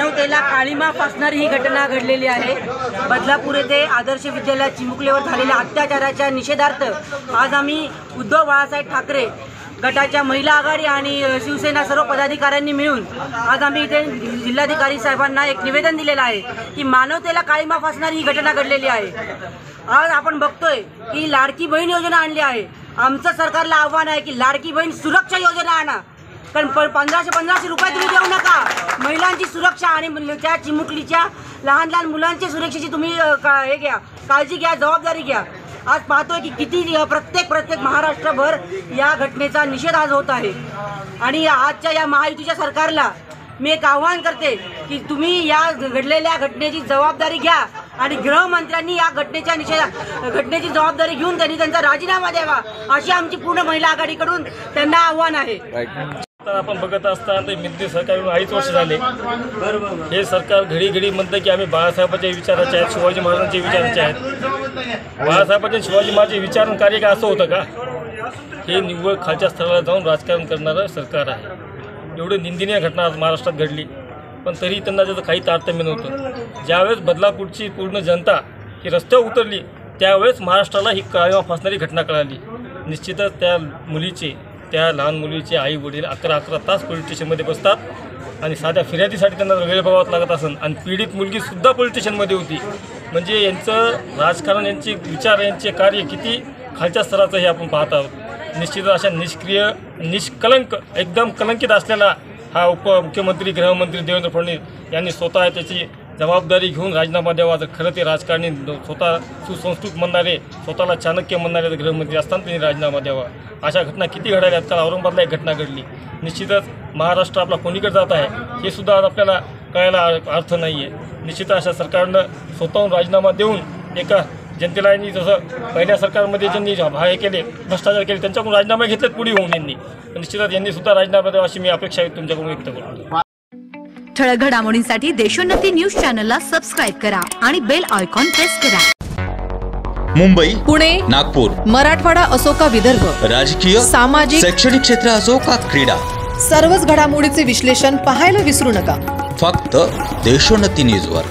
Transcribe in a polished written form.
मानवतेला काळीमा फासणारी ही घटना घडलेली आहे। बदलापूर येथे आदर्श विद्यालय चिमुकलेवर झालेल्या अत्याचाराच्या निषेधार्थ आज आम्ही उद्धव बाळासाहेब ठाकरे गटाच्या महिला आघाडी आणि शिवसेना सर्व पदाधिकाऱ्यांनी मिळून आज आम्ही इथे जिल्हाधिकारी साहेबांना एक निवेदन दिलेलं आहे की मानवतेला काळीमा फासणारी ही घटना घडलेली आहे। आज आपण बघतोय की लाडकी बहीण योजना आणली आहे। आमचं सरकारला आव्हान आहे की लाडकी बहीण सुरक्षा योजना आणा, कारण 1500 रुपये तुम्ही देऊ नका। महिलांची सुरक्षा आणि त्या चिमुकलीच्या लहान लहान मुलांच्या सुरक्षेची तुम्ही हे घ्या, काळजी घ्या, जबाबदारी घ्या। आज पाहतोय की किती प्रत्येक महाराष्ट्रभर या घटनेचा निषेध आज होत आहे आणि आजच्या या महायुतीच्या सरकारला मी एक आव्हान करते की तुम्ही या घडलेल्या घटनेची जबाबदारी घ्या आणि गृहमंत्र्यांनी या घटनेची जबाबदारी घेऊन त्यांनी त्यांचा राजीनामा द्यावा, अशी आमची पूर्ण महिला आघाडीकडून त्यांना आव्हान आहे। आपण बघत असताना मित्र सरकार 2.5 वर्ष झाले। हे सरकार घडी म्हणतं की आम्ही बाळासाहेबांच्या विचाराचे आहेत, शिवाजी महाराजांचे विचाराचे आहेत। बाळासाहेबांचे शिवाजी महाराजांचे विचार कार्य का असं होतं का? हे निव्वळ खालच्या स्तराला जाऊन राजकारण करणारं सरकार आहे। एवढी निंदनीय घटना आज महाराष्ट्रात घडली, पण तरी त्यांना त्याचं काही तारतम्य नव्हतं। ज्यावेळेस बदलापूरची पूर्ण जनता ही रस्त्यावर उतरली त्यावेळेस महाराष्ट्राला ही काळीमा फासणारी घटना कळाली। निश्चितच त्या लहान मुलीचे आई वडील 11 तास पोलीस स्टेशनमध्ये बसतात आणि साध्या फिर्यादीसाठी त्यांना वेळ बघावं लागत असेल आणि पीडित मुलगीसुद्धा पोलीस स्टेशनमध्ये होती। म्हणजे यांचं राजकारण, यांचे विचार, यांचे कार्य किती खालच्या स्तराचं हे आपण पाहत आहोत। निश्चितच अशा निष्क्रिय, निष्कलंक, एकदम कलंकित असलेला हा उपमुख्यमंत्री गृहमंत्री देवेंद्र फडणवीस यांनी स्वतः त्याची जबाबदारी घेऊन राजीनामा द्यावा। जर खरं ते राजकारणी स्वतः सुसंस्कृत म्हणणारे, स्वतःला चाणक्य म्हणणारे गृहमंत्री असताना त्यांनी राजीनामा द्यावा। अशा घटना किती घडायल्यात? काल औरंगाबादला एक घटना घडली। निश्चितच महाराष्ट्र आपला कोणीकडे जात आहे हे सुद्धा आज आपल्याला कळायला अर्थ नाही आहे। निश्चितच अशा सरकारनं स्वतःहून राजीनामा देऊन एका जनतेला यांनी जसं पहिल्या सरकारमध्ये ज्यांनी हे केले, भ्रष्टाचार केले, त्यांच्याकडून राजीनामे घेतलेत पुढे होऊन यांनी, निश्चितच यांनी सुद्धा राजीनामा द्यावा अशी मी अपेक्षा तुमच्याकडून व्यक्त करतो। ठळक घडामोडींसाठी देशोन्नती न्यूज चॅनलला सबस्क्राइब करा आणि बेल आयकॉन प्रेस करा। मुंबई, पुणे, नागपूर, मराठवाडा असो का विदर्भ, राजकीय, सामाजिक, शैक्षणिक क्षेत्र असो का क्रीडा, सर्वच घडामोडीचे विश्लेषण पाहायला विसरू नका। फक्त देशोन्नती न्यूजवर।